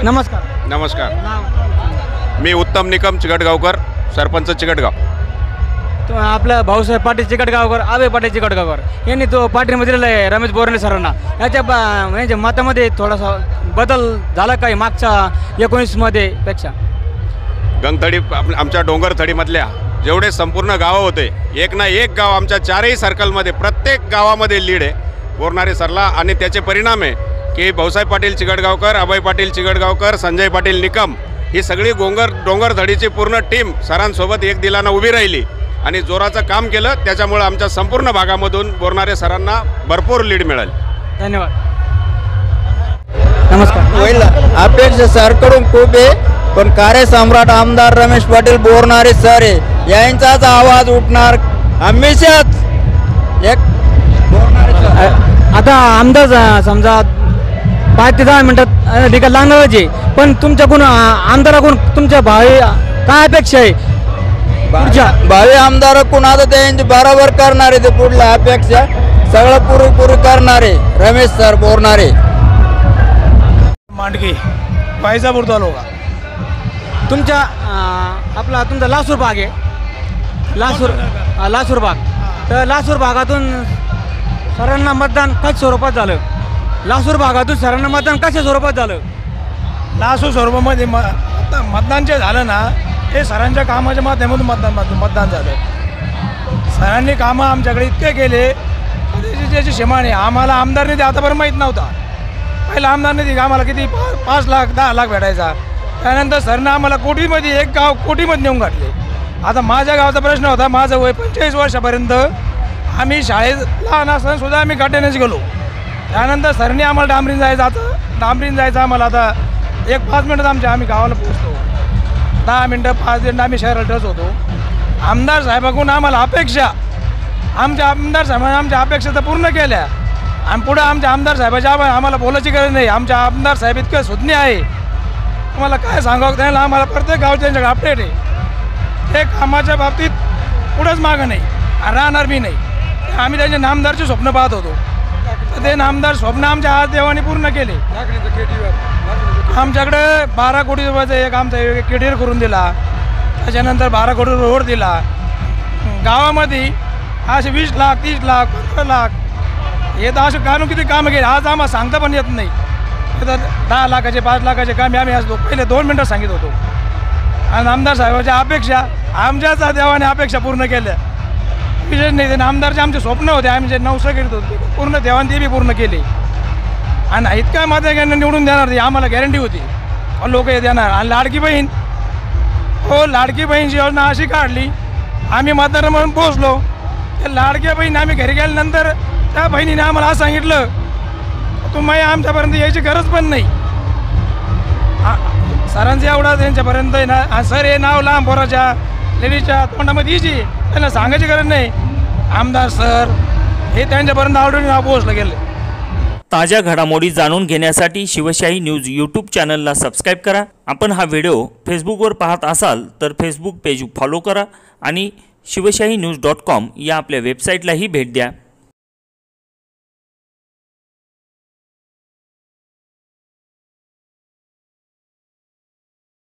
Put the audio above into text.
नमस्कार. नमस्कार. नाव मी उत्तम निकम चिकटगावकर, सरपंच चिकटगाव. तो आपलं भाऊसाहेब पाटील चिकटगावकर, आबे पाटील चिकटगावकर यांनी तो पाठिंबा दिलेला आहे रमेश बोरणे सरांना. याच्या मतामध्ये थोडासा बदल झाला काही मागच्या 19मध्ये पेक्षा. गंगथडी आमच्या डोंगरथडीमधल्या जेवढे संपूर्ण गावं होते, एक ना एक गाव आमच्या चारही सर्कलमध्ये प्रत्येक गावामध्ये लीड आहे बोरणारे सरला. आणि त्याचे परिणाम आहे की भाऊसाहेब पाटील चिकटगावकर, अभय पाटील चिकटगावकर, संजय पाटील निकम ही सगळी डोंगरथडीची पूर्ण टीम सरांसोबत एक दिलानं उभी राहिली आणि जोराचं काम केलं. त्याच्यामुळे आमच्या संपूर्ण भागामधून बोरणारे सरांना भरपूर लीड मिळाली. धन्यवाद. नमस्कार. होईल अपेक्षा सरकडून खूप आहे, पण कार्यसम्राट आमदार रमेश पाटील बोरणारे सर आहे यांचाच आवाज उठणार हमेशाच. एक बोरणारे सर आता आमदार समजा 5 ते 10 मिनिटात निकाल लागणारच आहे, पण तुमच्याकडून आमदाराकडून तुमच्या भावी काय अपेक्षा आहे? भावी आमदार कोण आता त्यांची बरोबर करणारे, ते पुढल्या अपेक्षा सगळं पुरी करणारे रमेश सर बोरणारे. मांडकी पैजापूर तालुका. तुमच्या तुमचा लासूर भाग आहे, लासूर भाग. तर लासूर भागातून सरांना मतदान कशा स्वरूपात झालं? लासूर भागातून सरांना मतदान कशा स्वरूपात झालं? लासूर स्वरूपामध्ये मतदान जे झालं ना, हे सरांच्या कामाच्या माध्यमातून मतदान झालं. सरांनी कामं आमच्याकडे इतके केले त्याची क्षमा नाही. आम्हाला आमदार निधी आतापर्यंत माहीत नव्हता. पहिला आमदार निधी आम्हाला किती 5 लाख 10 लाख भेटायचा. त्यानंतर सरनं आम्हाला कोटीमध्ये एक गाव कोटीमध्ये नेऊन घातले. आता माझ्या गावाचा प्रश्न होता, माझं वय 45 वर्षापर्यंत आम्ही शाळेत लहान असताना सुद्धा आम्ही गाड्यानेच गेलो. त्यानंतर सरने आम्हाला डांबरीन जायचं आम्हाला आता 5 मिनटात आम्ही गावाला पोहोचतो. 10 मिनटं 5 मिनटं आम्ही शहरात टच होतो. आमदार साहेबाकडून आम्हाला अपेक्षा, आमच्या आमदार साहेबांनी आमच्या अपेक्षा तर पूर्ण केल्या आणि पुढे आमच्या आमदार साहेबाच्या आम्हाला बोलायची गरज नाही. आमच्या आमदार साहेब इतकं सुज्ञ आहे, तुम्हाला काय सांगावं. त्यांना आम्हाला प्रत्येक गाव त्यांच्याकडे अपडेट आहे. हे कामाच्या बाबतीत पुढंच मागं नाही, राहणार बी नाही. आम्ही त्यांचे नामदारचे स्वप्न पाहत होतो, तर ते नामदार स्वप्न आमच्या आज देवाने पूर्ण केले. आमच्याकडे 12 कोटी रुपयाचं एक आमचा केटीआर करून दिला. त्याच्यानंतर 12 कोटी रोड दिला. गावामध्ये असे 20 लाख 30 लाख 15 लाख हे तर असे कानून किती कामं केले आज आम्हाला सांगता पण येत नाही. तर 10 लाखाचे 5 लाखाचे कामे आम्ही आज पहिले 2 मिनटं सांगित होतो. आणि आमदार साहेबांच्या अपेक्षा आमच्याच देवाने अपेक्षा पूर्ण केल्या. विशेष नाही, ते आमदारचे आमचे स्वप्न होते, आम्ही जे नवसं करीत होतो पूर्ण देवाने ते बी पूर्ण केले. आणि इतका मतांना निवडून देणार ती आम्हाला गॅरंटी होती. लोक हे देणार. आणि लाडकी बहीण, हो लाडकी बहीणची योजना अशी काढली, आम्ही मतदार म्हणून पोहोचलो. त्या लाडक्या बहीण आम्ही घरी गेल्यानंतर त्या बहिणीने आम्हाला असं सांगितलं, तुम्ही आमच्यापर्यंत यायची गरज पण नाही. सरांचं एवढा त्यांच्यापर्यंत आहे ना, सर हे नाव लहान पोराच्या लेडीजच्या तोंडामध्ये यायची, त्यांना सांगायची गरज नाही. आमदार सर हे त्यांच्यापर्यंत ऑलरेडी नाव पोहोचलं गेलं. ताज्या घडामोडी जाणून घेण्यासाठी शिवशाही न्यूज यूट्यूब चॅनलला सबस्क्राईब करा. आपण हा व्हिडिओ फेसबुकवर पाहत असाल तर फेसबुक पेज फॉलो करा आणि शिवशाही न्यूज.com या आपल्या वेबसाईटलाही भेट द्या.